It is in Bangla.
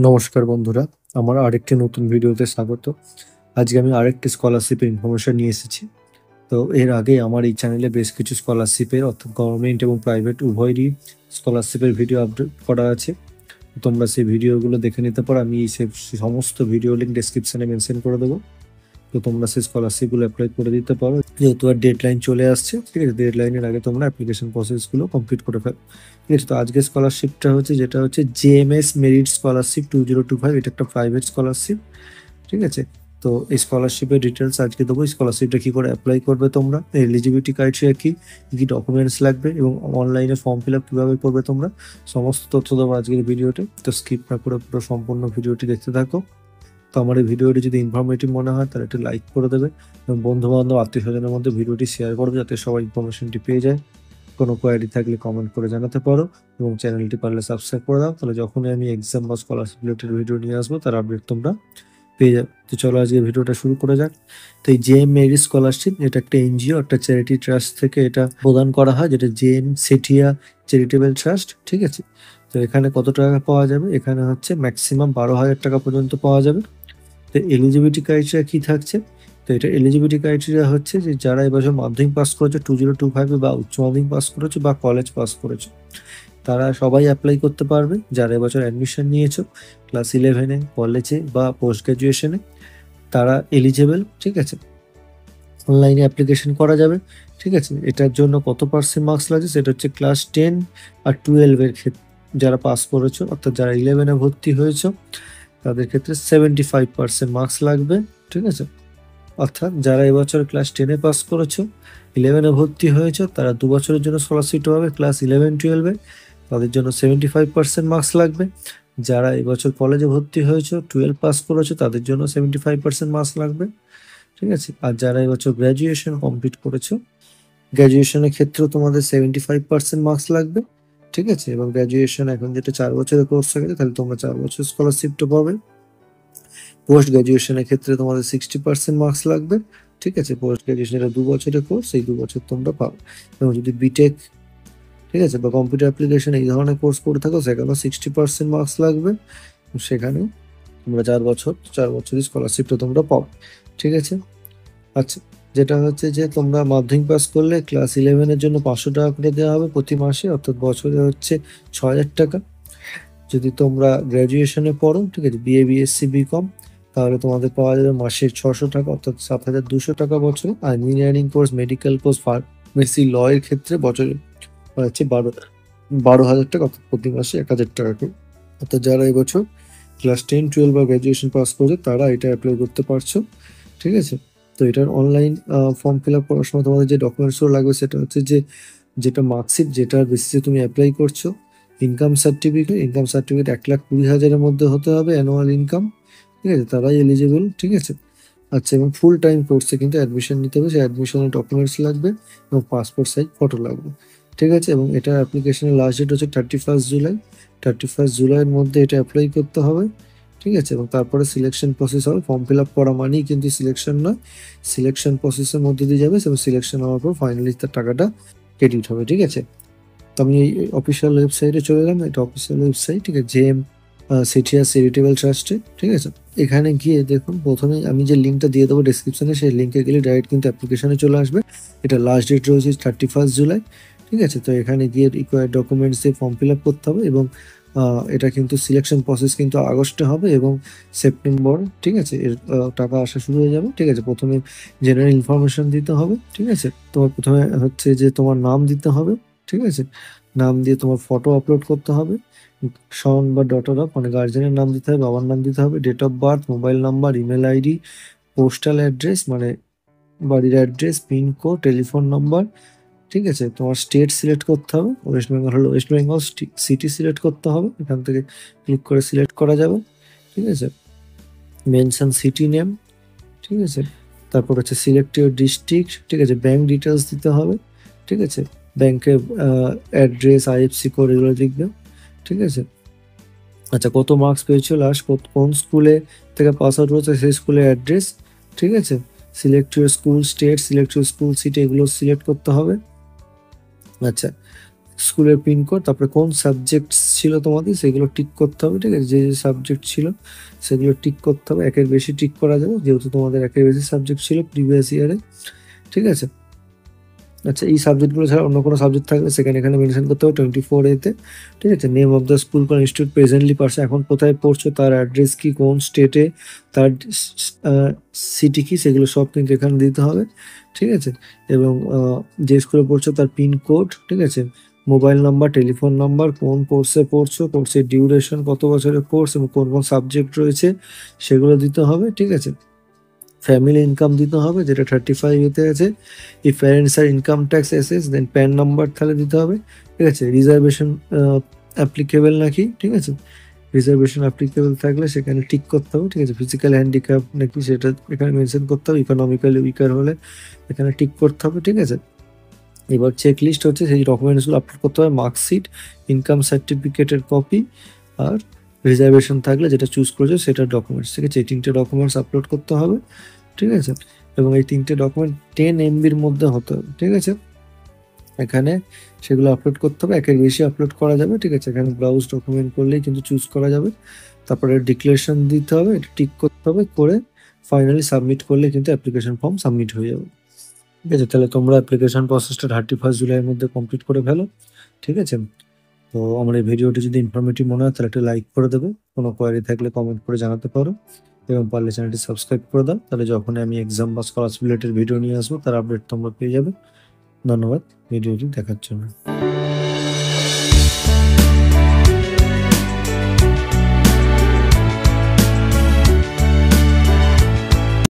নমস্কার বন্ধুরা, আমার আরেকটি নতুন ভিডিওতে স্বাগত। আজকে আমি আরেকটি স্কলারশিপের ইনফরমেশন নিয়ে এসেছি। তো এর আগে আমার এই চ্যানেলে বেশ কিছু স্কলারশিপের অর্থাৎ গভর্নমেন্ট এবং প্রাইভেট উভয়েরই স্কলারশিপের ভিডিও আপলোড করা আছে। তোমরা সেই ভিডিওগুলো দেখে নিতে পারো। আমি সেই সমস্ত ভিডিও লিঙ্ক ডেসক্রিপশনে মেনশন করে দেবো। তো তোমরা সেই স্কলারশিপগুলো অ্যাপ্লাই করে দিতে পারো, যেহেতু আর ডেডলাইন চলে আসছে। ঠিক আছে, ডেডলাইনের আগে তোমরা অ্যাপ্লিকেশন প্রসেসগুলো কমপ্লিট করে ফেলো। ঠিক আছে, তো আজকের স্কলারশিপটা হচ্ছে যেটা হচ্ছে জেএমএস মেরিট স্কলারশিপ 2025। এটা একটা প্রাইভেট স্কলারশিপ। ঠিক আছে, তো এই স্কলারশিপের ডিটেলস আজকে দেবো। স্কলারশিপটা কি করে অ্যাপ্লাই করবে তোমরা, এলিজিবিলিটি ক্রাইটেরিয়া কি কি ডকুমেন্টস লাগবে এবং অনলাইনে ফর্ম ফিল আপ কীভাবে করবে তোমরা, সমস্ত তথ্য দেবো আজকের ভিডিওতে। তো স্কিপ না করে পুরো সম্পূর্ণ ভিডিওটি দেখতে থাকো। তো আমার এই ভিডিওটি যদি ইনফরমেটিভ মনে হয় তাহলে একটু লাইক করে দেবে এবং বন্ধু বান্ধব আত্মীয় স্বজনের মধ্যে ভিডিওটি শেয়ার করবে, যাতে সবাই ইনফরমেশনটি পেয়ে যায়। কোনো কোয়ারি থাকলে কমেন্ট করে জানাতে পারো এবং চ্যানেলটি পারলে সাবস্ক্রাইব করে দাও, তাহলে যখনই আমি এক্সাম বা স্কলারশিপ রিলেটেড ভিডিও নিয়ে আসবো তার আপডেট তোমরা পেয়ে যাবে। তো চলো আজকে ভিডিওটা শুরু করে যাক। তো এই জেএম মেরিট স্কলারশিপ এটা একটা এনজিও, একটা চ্যারিটি ট্রাস্ট থেকে এটা প্রদান করা হয়, যেটা জেএম সেঠিয়া চ্যারিটেবল ট্রাস্ট। ঠিক আছে, তো এখানে কত টাকা পাওয়া যাবে? এখানে হচ্ছে ম্যাক্সিমাম 12,000 টাকা পর্যন্ত পাওয়া যাবে। তো এলিজিবিলিটি ক্রাইটেরিয়া কি থাকছে? তো এটা এলিজিবিলিটি ক্রাইটেরিয়া হচ্ছে যে যারা এবছর মাধ্যমিক পাস করেছে 2025 বা উচ্চ মাধ্যমিক পাস করেছে বা কলেজ পাস করেছে, তারা সবাই অ্যাপ্লাই করতে পারবে। যারা এবছর অ্যাডমিশন নিয়েছো ক্লাস 11-এ, কলেজে বা পোস্ট গ্রাজুয়েশনে, তারা এলিজেবল। ঠিক আছে, অনলাইনে অ্যাপ্লিকেশন করা যাবে। ঠিক আছে, এটার জন্য কত পার্সেন্ট মার্কস লাগছে সেটা হচ্ছে ক্লাস 10 আর 12-এর ক্ষেত্রে যারা পাস করেছো, অর্থাৎ যারা 11-এ ভর্তি হয়েছো তাদের ক্ষেত্রে 75% মার্কস লাগবে। ঠিক আছে, অর্থাৎ যারা এবছর ক্লাস 10-এ পাস করেছো, 11-এ ভর্তি হয়েছো, তারা 2 বছরের জন্য স্কলারশিপটা পাবে। ক্লাস 11-12-এ তাদের জন্য 75% মার্কস লাগবে। যারা এবছর কলেজে ভর্তি হয়েছো, 12 পাস করেছো, তাদের জন্য 75% মার্কস লাগবে। ঠিক আছে, আর যারা এবছর গ্র্যাজুয়েশন কমপ্লিট করেছো, গ্র্যাজুয়েশনের ক্ষেত্রেও তোমাদের 75% মার্কস লাগবে। ঠিক আছে, এবং গ্র্যাজুয়েশন এখন যেটা 4 বছরের কোর্স থাকে, তাহলে তোমরা 4 বছর স্কলারশিপটা পাবে। পোস্ট গ্র্যাজুয়েশনের ক্ষেত্রে তোমাদের 60% মার্কস লাগবে। ঠিক আছে, পোস্ট গ্র্যাজুয়েশন এটা 2 বছরের কোর্স, এই 2 বছর তোমরা পাবে। এবং যদি বিটেক, ঠিক আছে, বা কম্পিউটার অ্যাপ্লিকেশন এই ধরনের কোর্স করে থাকো, সেখানেও 60% মার্কস লাগবে। সেখানে তোমরা 4 বছরই স্কলারশিপটা তোমরা পাও। ঠিক আছে, আচ্ছা, যেটা হচ্ছে যে তোমরা মাধ্যমিক পাস করলে ক্লাস 11-এর জন্য 500 টাকা করে দেওয়া হবে প্রতি মাসে, অর্থাৎ বছরে হচ্ছে 6,000 টাকা। যদি তোমরা গ্র্যাজুয়েশনে পড়ো, ঠিক আছে, বিএ, বিএসসি, বিকম, তাহলে তোমাদের পাওয়া যাবে মাসে 600 টাকা, অর্থাৎ 7,200 টাকা বছরে। আর engineering course, medical course, pharmacy, law এর ক্ষেত্রে বছরে হচ্ছে 12,000 টাকা, অর্থাৎ প্রতি মাসে 1,000 টাকা করে। অর্থাৎ যারা এবছর ক্লাস 10, 12 বা গ্র্যাজুয়েশন পাস করেছে তারা এটা অ্যাপ্লাই করতে পারছো। ঠিক আছে, তো এটার অনলাইন ফর্ম ফিল আপ করার সময় তোমাদের যে ডকুমেন্টসগুলো লাগবে সেটা হচ্ছে যে যেটা মার্কশিট, যেটার বেসিসে তুমি অ্যাপ্লাই করছো, ইনকাম সার্টিফিকেট 1,20,000-এর মধ্যে হতে হবে অ্যানুয়াল ইনকাম। ঠিক আছে, তারাই এলিজিবল। ঠিক আছে, আচ্ছা, এবং ফুল টাইম কোর্সে কিন্তু অ্যাডমিশন নিতে হবে, সেই অ্যাডমিশনের ডকুমেন্টস লাগবে এবং পাসপোর্ট সাইজ ফটো লাগবে। ঠিক আছে, এবং এটা অ্যাপ্লিকেশনের লাস্ট ডেট হচ্ছে 31 জুলাই। 31 জুলাইয়ের মধ্যে এটা অ্যাপ্লাই করতে হবে। ঠিক আছে, এবং তারপরে সিলেকশন প্রসেস হবে। ফর্ম ফিল আপ করা মানেই কিন্তু সিলেকশন নয়, সিলেকশন প্রসেসের মধ্যে দিয়ে যাবে এবং সিলেকশন হওয়ার পর ফাইনালি তার টাকাটা ক্রেডিট হবে। ঠিক আছে, তো আমি এই অফিসিয়াল ওয়েবসাইটে চলে এলাম। এটা অফিসিয়াল ওয়েবসাইট, ঠিক আছে, জেএম সেঠিয়া চ্যারিটেবল ট্রাস্টে। ঠিক আছে, এখানে গিয়ে দেখুন প্রথমে আমি যে লিঙ্কটা দিয়ে দেবো ডেসক্রিপশনে, সেই লিঙ্কে গেলে ডাইরেক্ট কিন্তু অ্যাপ্লিকেশনে চলে আসবে। এটা লাস্ট ডেট রয়েছে 31 জুলাই। ঠিক আছে, তো এখানে গিয়ে রিকোয়ার্ড ডকুমেন্টস দিয়ে ফর্ম ফিল আপ করতে হবে এবং এটা কিন্তু সিলেকশন প্রসেস কিন্তু আগস্টে হবে এবং সেপ্টেম্বর, ঠিক আছে, এর টাকা আসা শুরু হয়ে যাবে। ঠিক আছে, প্রথমে জেনারেল ইনফরমেশন দিতে হবে। ঠিক আছে, তোমার প্রথমে হচ্ছে যে তোমার নাম দিতে হবে। ঠিক আছে, নাম দিয়ে তোমার ফটো আপলোড করতে হবে, সন বা ডটার অফ, মানে গার্জেনের নাম দিতে হবে, বাবার নাম দিতে হবে, date of birth, mobile number, email ID, postal address মানে বাড়ির অ্যাড্রেস, পিনকোড, টেলিফোন নাম্বার। ঠিক আছে, তোমার স্টেট সিলেক্ট করতে হবে। ওয়েস্ট বেঙ্গল হলো ওয়েস্ট বেঙ্গল, সিটি সিলেক্ট করতে হবে, এখান থেকে ক্লিক করে সিলেক্ট করা যাবে। ঠিক আছে, মেনশন সিটি নেম। ঠিক আছে, তারপর হচ্ছে সিলেক্ট ইউর ডিস্ট্রিক্ট। ঠিক আছে, ব্যাংক ডিটেলস দিতে হবে। ঠিক আছে, ব্যাংকের অ্যাড্রেস, আইএফসি কোড এগুলো লিখবে। ঠিক আছে, আচ্ছা, কত মার্কস পেয়েছো লাস্ট, কোন স্কুলে থেকে পাস আউট হয়েছে সেই স্কুলের অ্যাড্রেস। ঠিক আছে, select your school state, select your school city, এগুলো সিলেক্ট করতে হবে। আচ্ছা, স্কুলের পিনকোড, তারপরে কোন সাবজেক্ট ছিল তোমাদের সেগুলো টিক করতে হবে, ঠিক আছে? যে সাবজেক্ট ছিল সেগুলো টিক করতে হবে, একের বেশি টিক করা যাবে যেহেতু তোমাদের একের বেশি সাবজেক্ট ছিল প্রিভিয়াস ইয়ারে, ঠিক আছে? আচ্ছা, এই সাবজেক্টগুলো ছাড়া অন্য কোনো সাবজেক্ট থাকলে সেখানে এখানে মেনশন করতে হবে 24A-তে, ঠিক আছে? নেম অফ দ্য স্কুল কোন ইনস্টিটিউট প্রেজেন্টলি পারসন, এখন কোথায় পড়ছো, তার অ্যাড্রেস কি, কোন স্টেটে, তার সিটি কি, সেগুলো সব কিন্তু এখানে দিতে হবে, ঠিক আছে? এবং যে স্কুলে পড়ছো তার পিনকোড, ঠিক আছে? মোবাইল নাম্বার, টেলিফোন নাম্বার, কোন কোর্সে পড়ছো, কোর্সের ডিউরেশন কত বছরের কোর্স এবং কোন কোন সাবজেক্ট রয়েছে সেগুলো দিতে হবে, ঠিক আছে? ফ্যামিলি ইনকাম দিতে হবে যেটা 35A-তে আছে। If parents are income tax assess then PAN number তাহলে দিতে হবে, ঠিক আছে? রিজার্ভেশন অ্যাপ্লিকেবল নাকি, ঠিক আছে? রিজার্ভেশন অ্যাপ্লিকেবল থাকলে সেখানে টিক করতে হবে, ঠিক আছে? ফিজিক্যাল হ্যান্ডিক্যাপ নাকি সেটা এখানে মেনশন করতে হবে, ইকোনমিক্যালি উইকার হলে এখানে টিক করতে হবে, ঠিক আছে? এবার চেক লিস্ট হচ্ছে সেই ডকুমেন্টসগুলো আপলোড করতে হবে, মার্কশিট, ইনকাম সার্টিফিকেটের কপি আর রিজার্ভেশন থাকলে যেটা চুজ করেছো সেটার ডকুমেন্টস, ঠিক আছে? এই 3টে ডকুমেন্টস আপলোড করতে হবে, ঠিক আছে? এবং এই 3টে ডকুমেন্ট 10 MBর মধ্যে হতে হবে, ঠিক আছে? এখানে সেগুলো আপলোড করতে হবে, একের বেশি আপলোড করা যাবে, ঠিক আছে? এখানে ব্রাউজ ডকুমেন্ট করলেই কিন্তু চুজ করা যাবে। তারপরে ডিক্লারেশন দিতে হবে, এটা টিক করতে হবে, করে ফাইনালি সাবমিট করলে কিন্তু অ্যাপ্লিকেশন ফর্ম সাবমিট হয়ে যাবে, ঠিক আছে? তাহলে তোমরা অ্যাপ্লিকেশন প্রসেসটা 31 জুলাইয়ের মধ্যে কমপ্লিট করে ফেলো, ঠিক আছে? তো আমার এই ভিডিওটি যদি ইনফরমেটিভ মনে হয় তাহলে একটা লাইক করে দেবে, কোনো কোয়ারি থাকলে কমেন্ট করে জানাতে পারো এবং পারলে চ্যানেলটি সাবস্ক্রাইব করে দাও, তাহলে যখন আমি এক্সাম বা স্কলারশিপ রিলেটেড ভিডিও নিয়ে আসবো তার আপডেট তোমরা পেয়ে যাবে। ধন্যবাদ ভিডিওটি দেখার জন্য।